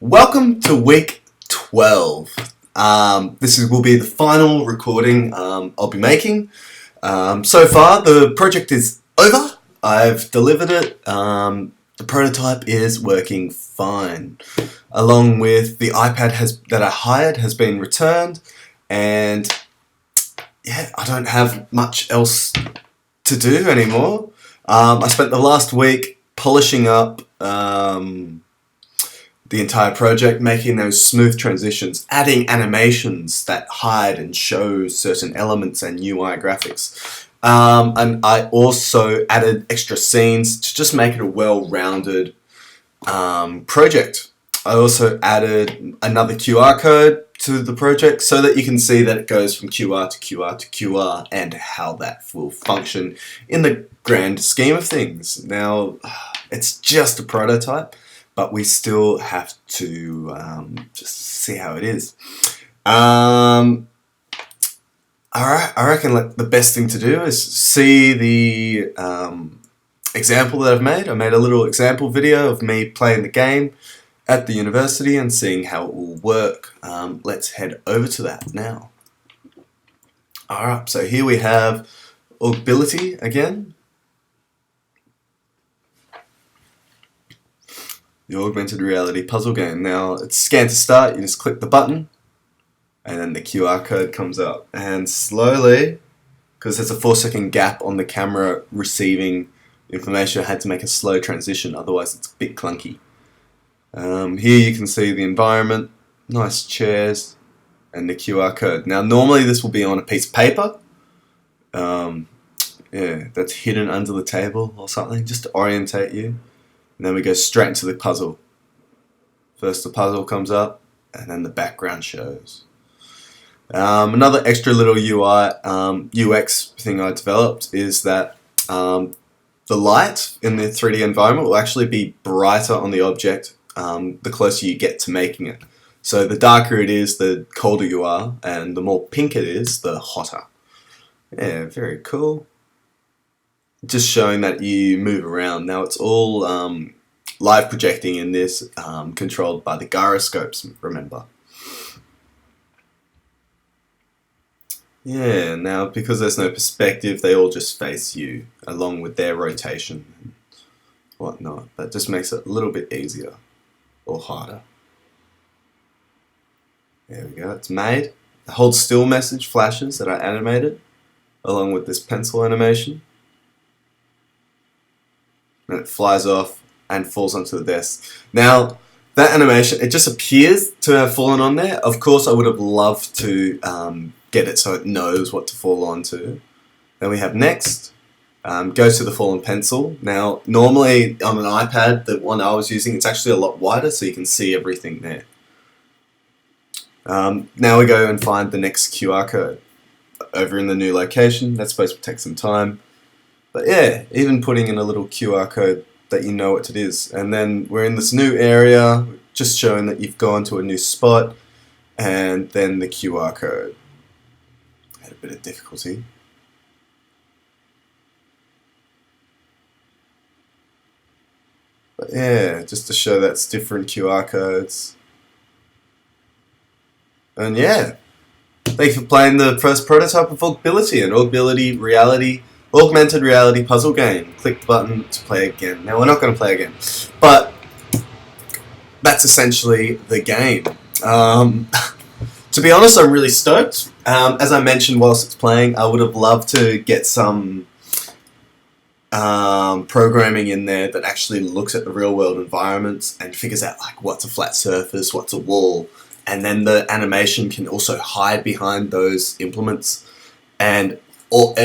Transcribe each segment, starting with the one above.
Welcome to week 12. Will be the final recording I'll be making. So far, the project is over. I've delivered it. The prototype is working fine. Along with the iPad that I hired has been returned, and yeah, I don't have much else to do anymore. I spent the last week polishing up the entire project, making those smooth transitions, adding animations that hide and show certain elements and UI graphics. And I also added extra scenes to just make it a well-rounded project. I also added another QR code to the project so that you can see that it goes from QR to QR to QR and how that will function in the grand scheme of things. Now, it's just a prototype, but we still have to just see how it is. Alright, I reckon the best thing to do is see the example that I've made. I made a little example video of me playing the game at the university and seeing how it will work. Let's head over to that now. Alright, so here we have augmented again. The augmented reality puzzle game. Now, it's scanned to start. You just click the button and then the QR code comes up. And slowly, because there's a 4-second gap on the camera receiving information, I had to make a slow transition, otherwise it's a bit clunky. Here you can see the environment, nice chairs, and the QR code. Now, normally this will be on a piece of paper. Yeah, that's hidden under the table or something, just to orientate you. And then we go straight into the puzzle. First the puzzle comes up, and then the background shows. Another extra little UI, UX thing I developed is that the light in the 3D environment will actually be brighter on the object the closer you get to making it. So the darker it is, the colder you are, and the more pink it is, the hotter. Yeah, very cool. Just showing that you move around. Now it's all live projecting in this, controlled by the gyroscopes, remember. Yeah, now because there's no perspective, they all just face you, along with their rotation and whatnot. That just makes it a little bit easier, or harder. There we go, it's made. The hold still message flashes that I animated, along with this pencil animation. And it flies off and falls onto the desk. Now, that animation, it just appears to have fallen on there. Of course, I would have loved to get it so it knows what to fall onto. Then we have next, go to the fallen pencil. Now, normally on an iPad, the one I was using, it's actually a lot wider, so you can see everything there. Now we go and find the next QR code. Over in the new location, that's supposed to take some time. But yeah, even putting in a little QR code that you know what it is. And then we're in this new area, just showing that you've gone to a new spot, and then the QR code. Had a bit of difficulty. But yeah, just to show that's different QR codes. And yeah, thanks for playing the first prototype of Augbility, an augmented reality puzzle game. Click the button to play again. Now, we're not going to play again, but that's essentially the game. To be honest, I'm really stoked. As I mentioned whilst it's playing, I would have loved to get some programming in there that actually looks at the real world environments and figures out like what's a flat surface, what's a wall, and then the animation can also hide behind those implements and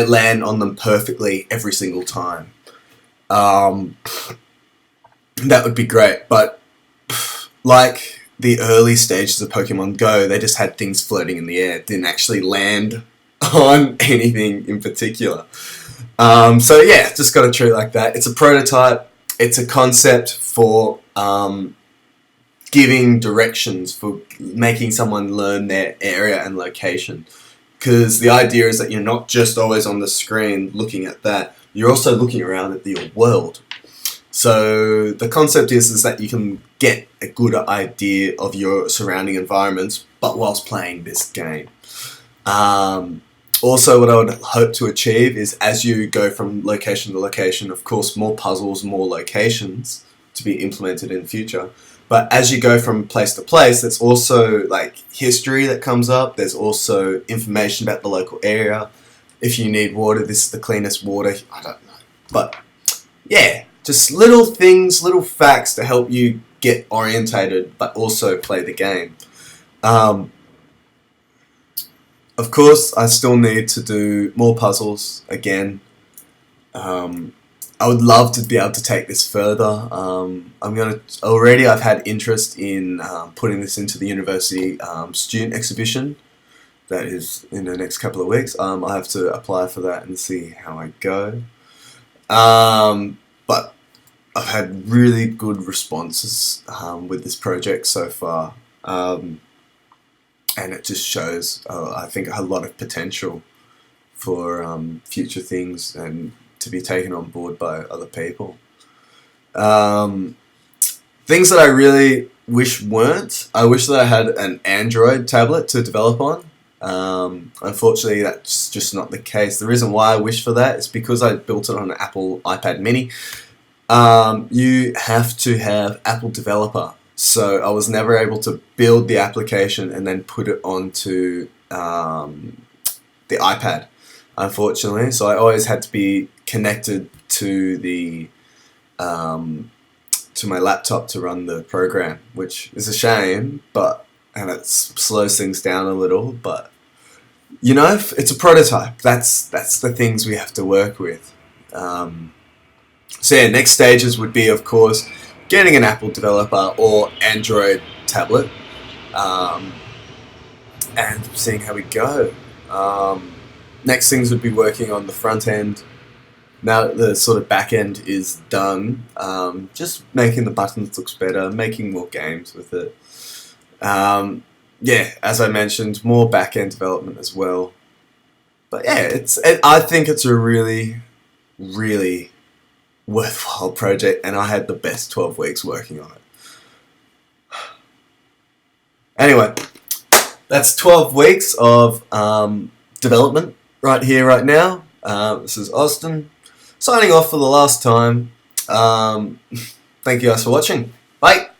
land on them perfectly every single time. That would be great, but like the early stages of Pokemon Go, they just had things floating in the air. It didn't actually land on anything in particular. So yeah, just got to treat it like that. It's a prototype. It's a concept for giving directions, for making someone learn their area and location. Because the idea is that you're not just always on the screen looking at that, you're also looking around at your world. So the concept is that you can get a good idea of your surrounding environments, but whilst playing this game. Also, what I would hope to achieve is, as you go from location to location, of course, more puzzles, more locations to be implemented in the future. But as you go from place to place, there's also like history that comes up. There's also information about the local area. If you need water, this is the cleanest water. I don't know. But yeah, just little things, little facts to help you get orientated, but also play the game. Of course, I still need to do more puzzles again. I would love to be able to take this further. I've had interest in putting this into the university student exhibition that is in the next couple of weeks. I have to apply for that and see how I go. But I've had really good responses with this project so far. And it just shows, I think, a lot of potential for future things and to be taken on board by other people. Things that I really wish weren't. I wish that I had an Android tablet to develop on. Unfortunately, that's just not the case. The reason why I wish for that is because I built it on an Apple iPad mini. You have to have Apple Developer. So I was never able to build the application and then put it onto the iPad, unfortunately. So I always had to be connected to the to my laptop to run the program, which is a shame, and it slows things down a little. But you know, it's a prototype. That's the things we have to work with. So yeah, next stages would be, of course, getting an Apple developer or Android tablet, and seeing how we go. Next things would be working on the front end. Now that the sort of back end is done, just making the buttons look better, making more games with it. Yeah, as I mentioned, more back end development as well. But yeah, I think it's a really, really worthwhile project, and I had the best 12 weeks working on it. Anyway, that's 12 weeks of development right here, right now. This is Austin, signing off for the last time. Thank you guys for watching. Bye!